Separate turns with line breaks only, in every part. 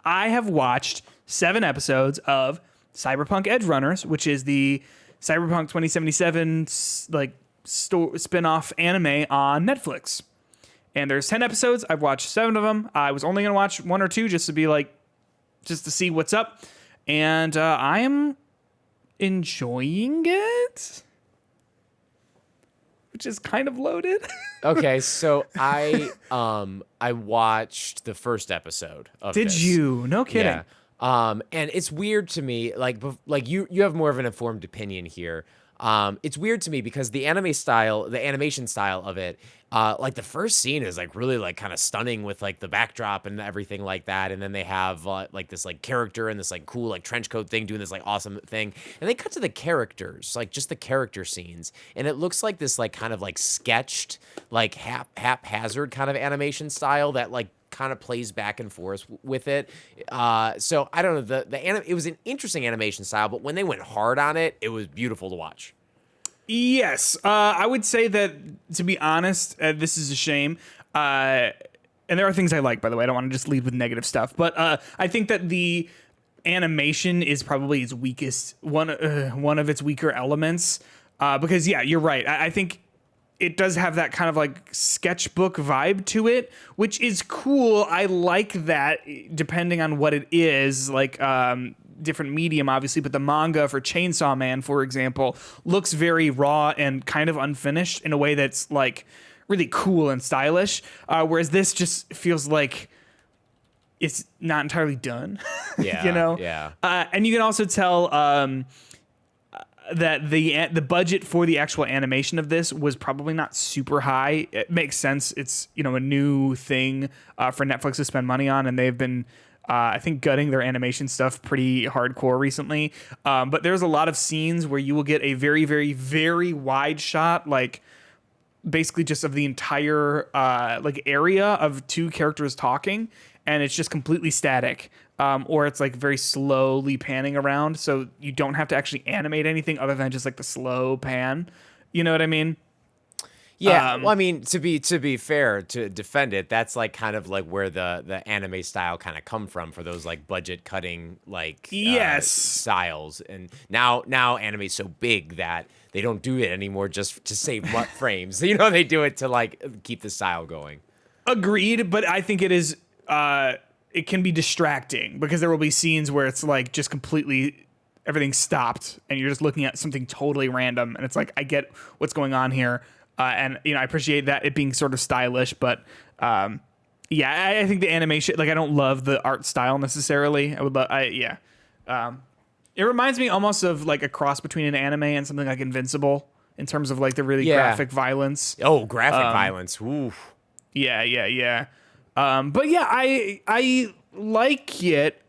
I have watched 7 episodes of Cyberpunk Edgerunners, which is the Cyberpunk 2077 spin-off anime on Netflix. And there's 10 episodes. I've watched 7 of them. I was only going to watch 1 or 2 just to see what's up. And I am enjoying it, which is kind of loaded.
Okay, so I watched the first episode of this.
Did you? No kidding.
Yeah. And it's weird to me, like you have more of an informed opinion here. It's weird to me because the animation style of it, like the first scene is like really like kind of stunning with like the backdrop and everything like that. And then they have like this like character and this like cool like trench coat thing doing this like awesome thing. And they cut to the characters, like just the character scenes. And it looks like this like kind of like sketched, like haphazard kind of animation style that like kind of plays back and forth with it. So I don't know, it was an interesting animation style, but when they went hard on it, it was beautiful to watch.
Yes, I would say that, to be honest, this is a shame. And there are things I like, by the way. I don't want to just lead with negative stuff, but I think that the animation is probably its weakest, one of its weaker elements. Because yeah, you're right. I think it does have that kind of like sketchbook vibe to it, which is cool. I like that, depending on what it is, like different medium, obviously, but the manga for Chainsaw Man, for example, looks very raw and kind of unfinished in a way that's like really cool and stylish. Whereas this just feels like it's not entirely done.
Yeah.
You know?
Yeah.
And you can also tell that the budget for the actual animation of this was probably not super high. It makes sense. It's, a new thing for Netflix to spend money on, and they've been I think gutting their animation stuff pretty hardcore recently. But there's a lot of scenes where you will get a very, very, very wide shot, like basically just of the entire like area of 2 characters talking, and it's just completely static. Or it's like very slowly panning around, so you don't have to actually animate anything other than just like the slow pan. You know what I mean?
Yeah, well, I mean, to be fair, to defend it, that's like kind of like where the anime style kind of come from for those like budget cutting like styles. And now anime's so big that they don't do it anymore just to save frames. They do it to like keep the style going.
Agreed, but I think it is it can be distracting because there will be scenes where it's like just completely everything stopped and you're just looking at something totally random, and it's like, I get what's going on here. And I appreciate that it being sort of stylish, but I think the animation, like, I don't love the art style necessarily. It reminds me almost of like a cross between an anime and something like Invincible in terms of like the really graphic violence.
Oh, graphic violence. Oof.
Yeah. But yeah, I like it.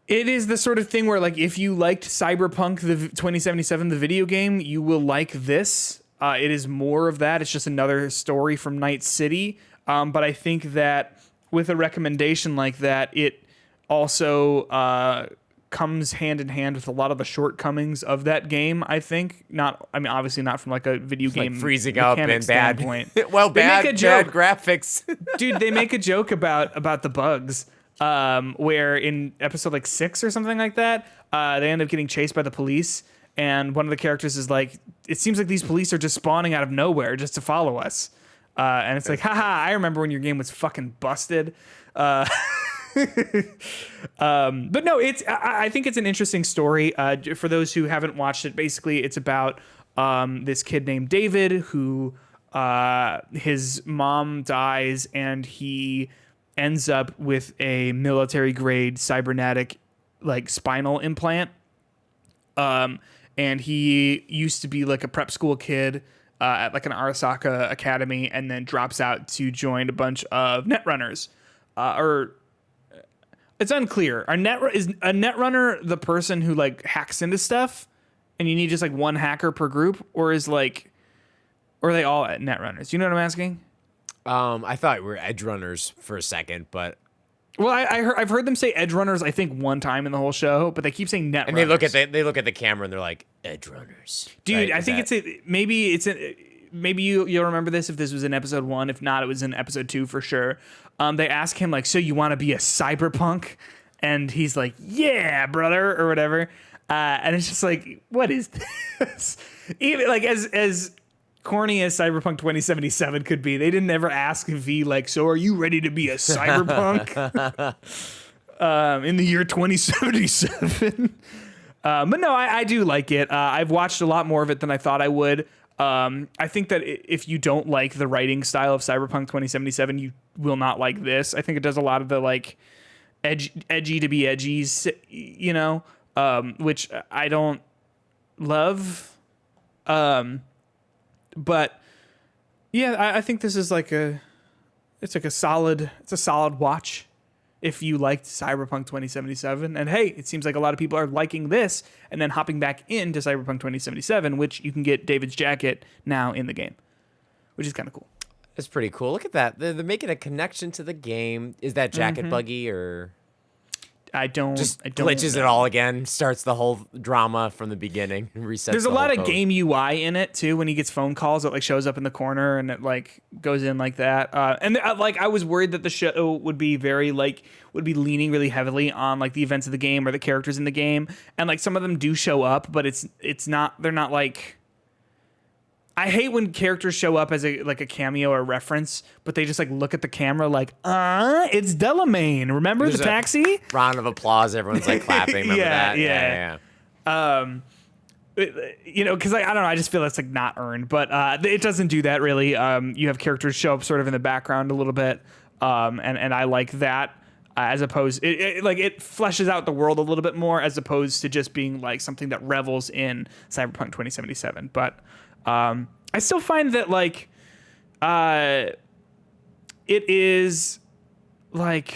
It is the sort of thing where, like, if you liked Cyberpunk the 2077, the video game, you will like this. It is more of that. It's just another story from Night City. But I think that with a recommendation like that, it also comes hand in hand with a lot of the shortcomings of that game, I think. Obviously not from like a video game
like freezing up and bad
standpoint.
Well, bad graphics.
Dude, they make a joke about the bugs. Where in episode like 6 or something like that, they end up getting chased by the police, and one of the characters is like, it seems like these police are just spawning out of nowhere just to follow us. And it's like, haha, I remember when your game was fucking busted. But no, I think it's an interesting story. For those who haven't watched it, basically it's about this kid named David who his mom dies, and he ends up with a military grade cybernetic like spinal implant. And he used to be like a prep school kid at like an Arasaka academy, and then drops out to join a bunch of netrunners. Or it's unclear. Is a netrunner the person who like hacks into stuff and you need just like one hacker per group, or are they all netrunners? You know what I'm asking?
I thought we were Edgerunners for a second, but
well, I've heard them say Edgerunners, I think, one time in the whole show, but they keep saying Netrunners. And
they look at the camera and they're like, Edgerunners.
Dude, right? I think maybe maybe you'll remember this if this was in episode 1. If not, it was in episode 2 for sure. They ask him like, so you want to be a cyberpunk? And he's like, yeah, brother, or whatever. And it's just like, what is this? Even like as corny as Cyberpunk 2077 could be, they didn't ever ask V like, so are you ready to be a cyberpunk in the year 2077? But no, I do like it. I've watched a lot more of it than I thought I would. I think that if you don't like the writing style of Cyberpunk 2077, you will not like this. I think it does a lot of the like edgy to be edgies, you know, which I don't love. But yeah, I think this is like a solid watch if you liked Cyberpunk 2077. And hey, it seems like a lot of people are liking this and then hopping back into Cyberpunk 2077, which you can get David's jacket now in the game, which is kind of cool.
It's pretty cool. Look at that. They're making a connection to the game. Is that jacket buggy or... I don't glitches
know.
It all again, starts the whole drama from the beginning, resets.
There's a lot of game UI in it too. When he gets phone calls, it like shows up in the corner and it like goes in like that. Like I was worried that the show would be leaning really heavily on like the events of the game or the characters in the game, and like some of them do show up, but it's not. They're not like. I hate when characters show up as a cameo or reference, but they just like look at the camera like, it's Delamain. Remember There's the taxi?
Round of applause. Everyone's like clapping. Remember that?
Yeah. You know, because I don't know. I just feel that's like not earned, but it doesn't do that really. You have characters show up sort of in the background a little bit, and I like that. As opposed, it fleshes out the world a little bit more, as opposed to just being like something that revels in Cyberpunk 2077. But I still find that like it is like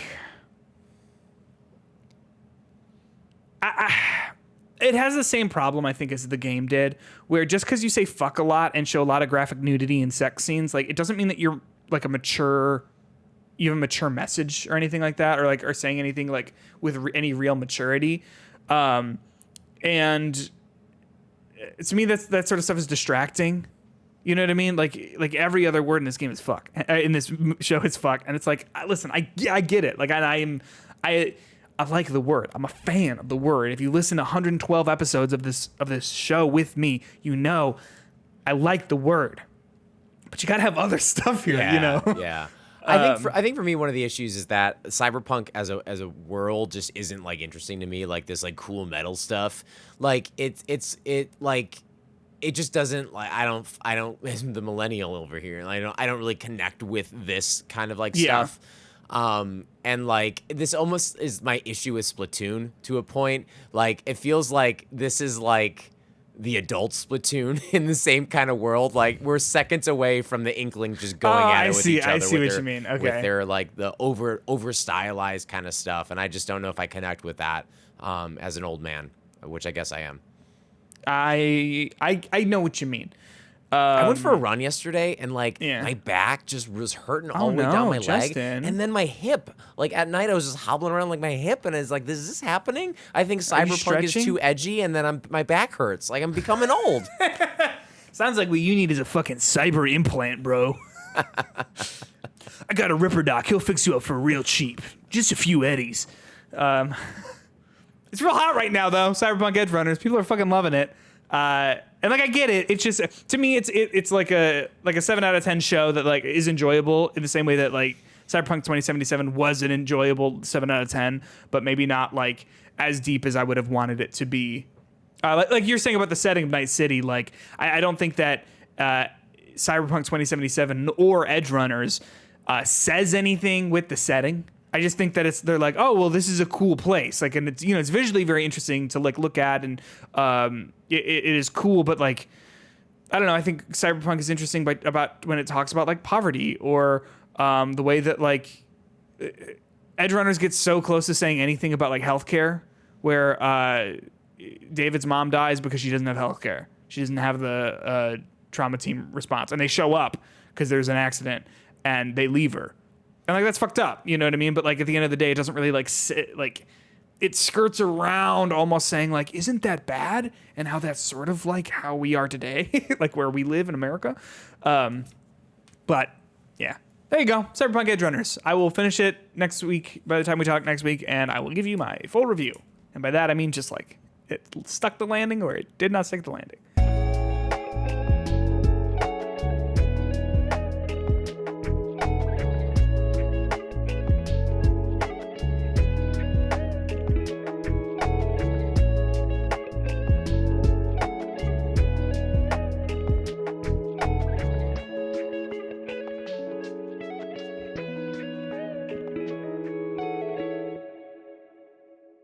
it has the same problem I think as the game did, where just because you say fuck a lot and show a lot of graphic nudity and sex scenes, like it doesn't mean that you're like you have a mature message or anything like that, or saying anything like with any real maturity. And to me, that sort of stuff is distracting. You know what I mean? Like every other word in this game is fuck. In this show, it's fuck. And it's like, listen, I get it. Like I like the word. I'm a fan of the word. If you listen to 112 episodes of this show with me, you know I like the word. But you gotta have other stuff here.
Yeah,
you know?
Yeah. I think for me, one of the issues is that Cyberpunk as a world just isn't like interesting to me. Like this like cool metal stuff. Like it just doesn't like I don't I'm the millennial over here. I don't really connect with this kind of like stuff. And like this almost is my issue with Splatoon to a point. Like it feels like this is like the adult Splatoon in the same kind of world. Like we're seconds away from the Inklings just going at it with each other.
I see what you mean. Okay.
With their like the over stylized kind of stuff, and I just don't know if I connect with that as an old man, which I guess I am.
I know what you mean.
I went for a run yesterday, and like my back just was hurting all the way down my leg, and then my hip. Like at night, I was just hobbling around like my hip, and it's like, is this happening? I think Cyberpunk is too edgy, and then my back hurts. Like I'm becoming old.
Sounds like what you need is a fucking cyber implant, bro. I got a Ripper Doc. He'll fix you up for real cheap. Just a few eddies. It's real hot right now, though. Cyberpunk Edgerunners. People are fucking loving it. And like I get it. It's just to me, it's like a 7 out of 10 show that like is enjoyable in the same way that like Cyberpunk 2077 was an enjoyable 7 out of 10, but maybe not like as deep as I would have wanted it to be. Like you're saying about the setting of Night City, like I don't think that Cyberpunk 2077 or Edgerunners says anything with the setting. I just think that they're like, oh well, this is a cool place, like, and it's it's visually very interesting to like look at, and it is cool, but like I don't know. I think Cyberpunk is interesting about when it talks about like poverty or the way that like Edgerunners gets so close to saying anything about like healthcare, where David's mom dies because she doesn't have healthcare. She doesn't have the trauma team response, and they show up because there's an accident and they leave her. And like that's fucked up, you know what I mean? But like at the end of the day, it doesn't really like sit, like it skirts around almost saying like, isn't that bad? And how that's sort of like how we are today, like where we live in America. But yeah, there you go. Cyberpunk Edgerunners. I will finish it next week. By the time we talk next week, and I will give you my full review. And by that I mean just like it stuck the landing or it did not stick the landing.